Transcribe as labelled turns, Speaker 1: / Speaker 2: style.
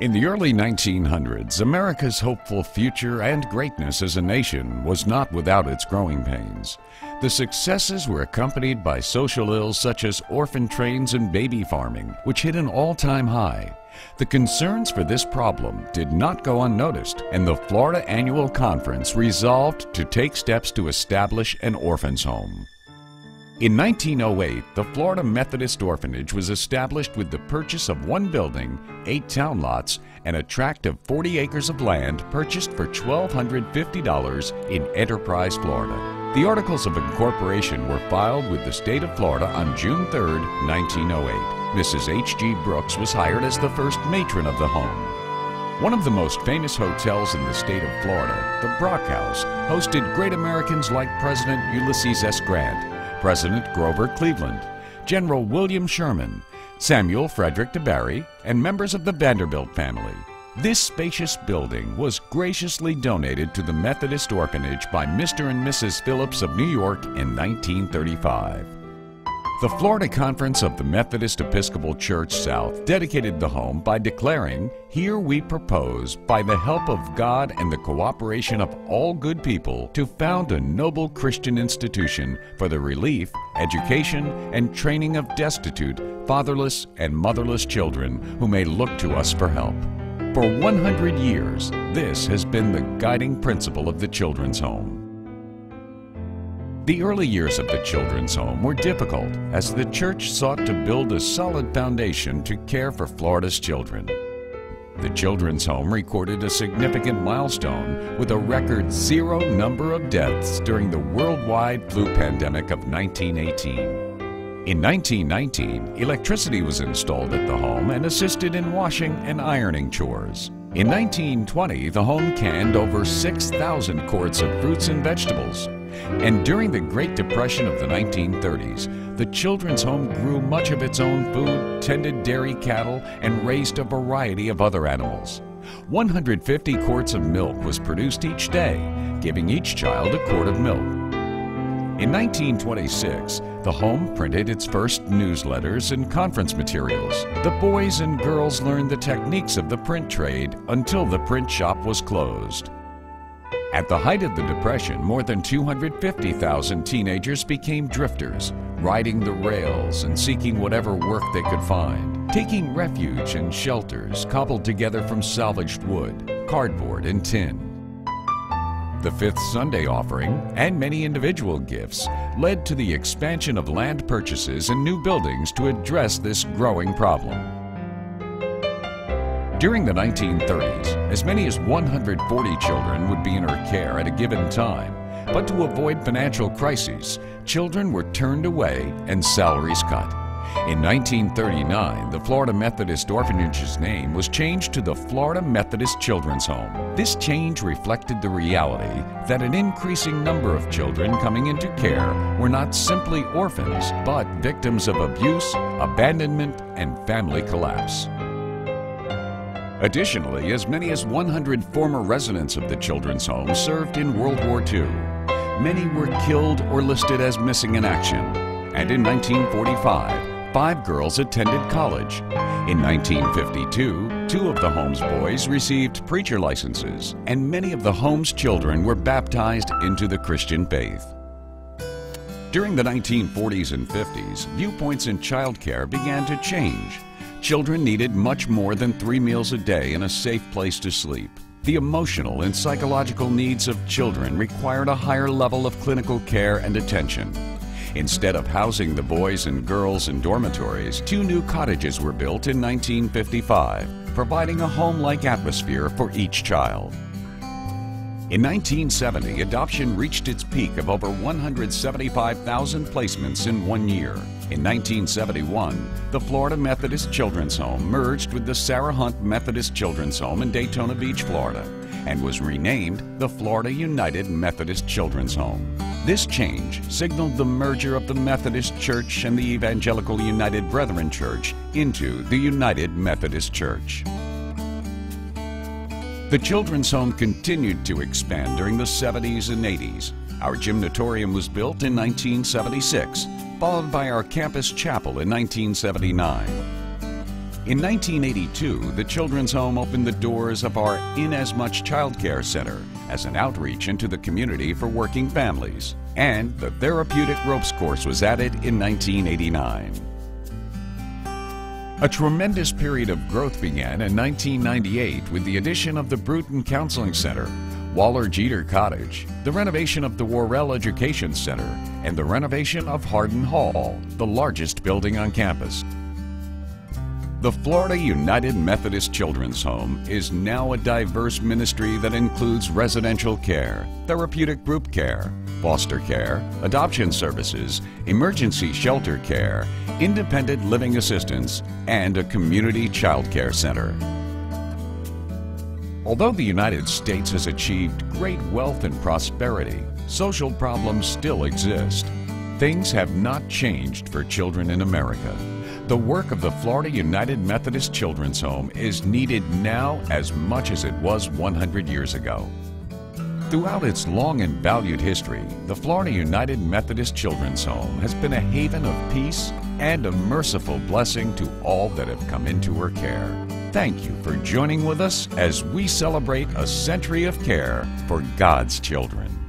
Speaker 1: In the early 1900s, America's hopeful future and greatness as a nation was not without its growing pains. The successes were accompanied by social ills such as orphan trains and baby farming, which hit an all-time high. The concerns for this problem did not go unnoticed, and the Florida Annual Conference resolved to take steps to establish an orphan's home. In 1908, the Florida Methodist Orphanage was established with the purchase of one building, 8 town lots, and a tract of 40 acres of land purchased for $1,250 in Enterprise, Florida. The Articles of Incorporation were filed with the state of Florida on June 3, 1908. Mrs. H.G. Brooks was hired as the first matron of the home. One of the most famous hotels in the state of Florida, the Brock House, hosted great Americans like President Ulysses S. Grant, President Grover Cleveland, General William Sherman, Samuel Frederick DeBary, and members of the Vanderbilt family. This spacious building was graciously donated to the Methodist Orphanage by Mr. and Mrs. Phillips of New York in 1935. The Florida Conference of the Methodist Episcopal Church South dedicated the home by declaring, "Here we propose, by the help of God and the cooperation of all good people, to found a noble Christian institution for the relief, education, and training of destitute, fatherless, and motherless children who may look to us for help." For 100 years, this has been the guiding principle of the Children's Home. The early years of the Children's Home were difficult as the church sought to build a solid foundation to care for Florida's children. The Children's Home recorded a significant milestone with a record 0 number of deaths during the worldwide flu pandemic of 1918. In 1919, electricity was installed at the home and assisted in washing and ironing chores. In 1920, the home canned over 6,000 quarts of fruits and vegetables. And during the Great Depression of the 1930s, the Children's Home grew much of its own food, tended dairy cattle, and raised a variety of other animals. 150 quarts of milk was produced each day, giving each child a quart of milk. In 1926, the home printed its first newsletters and conference materials. The boys and girls learned the techniques of the print trade until the print shop was closed. At the height of the Depression, more than 250,000 teenagers became drifters, riding the rails and seeking whatever work they could find, taking refuge in shelters cobbled together from salvaged wood, cardboard, and tin. The Fifth Sunday offering and many individual gifts led to the expansion of land purchases and new buildings to address this growing problem. During the 1930s, as many as 140 children would be in her care at a given time, but to avoid financial crises, children were turned away and salaries cut. In 1939, the Florida Methodist Orphanage's name was changed to the Florida Methodist Children's Home. This change reflected the reality that an increasing number of children coming into care were not simply orphans, but victims of abuse, abandonment, and family collapse. Additionally, as many as 100 former residents of the Children's Home served in World War II. Many were killed or listed as missing in action. And in 1945, 5 girls attended college. In 1952, 2 of the home's boys received preacher licenses, and many of the home's children were baptized into the Christian faith. During the 1940s and 50s, viewpoints in childcare began to change. Children needed much more than 3 meals a day and a safe place to sleep. The emotional and psychological needs of children required a higher level of clinical care and attention. Instead of housing the boys and girls in dormitories, 2 new cottages were built in 1955, providing a home-like atmosphere for each child. In 1970, adoption reached its peak of over 175,000 placements in 1 year. In 1971, the Florida Methodist Children's Home merged with the Sarah Hunt Methodist Children's Home in Daytona Beach, Florida, and was renamed the Florida United Methodist Children's Home. This change signaled the merger of the Methodist Church and the Evangelical United Brethren Church into the United Methodist Church. The Children's Home continued to expand during the 70s and 80s. Our gymnatorium was built in 1976, followed by our campus chapel in 1979. In 1982, the Children's Home opened the doors of our Inasmuch Child Care Center as an outreach into the community for working families, and the Therapeutic Ropes course was added in 1989. A tremendous period of growth began in 1998 with the addition of the Bruton Counseling Center, Waller Jeter Cottage, the renovation of the Worrell Education Center, and the renovation of Hardin Hall, the largest building on campus. The Florida United Methodist Children's Home is now a diverse ministry that includes residential care, therapeutic group care, foster care, adoption services, emergency shelter care, independent living assistance, and a community child care center. Although the United States has achieved great wealth and prosperity, social problems still exist. Things have not changed for children in America. The work of the Florida United Methodist Children's Home is needed now as much as it was 100 years ago. Throughout its long and valued history, the Florida United Methodist Children's Home has been a haven of peace and a merciful blessing to all that have come into her care. Thank you for joining with us as we celebrate a century of care for God's children.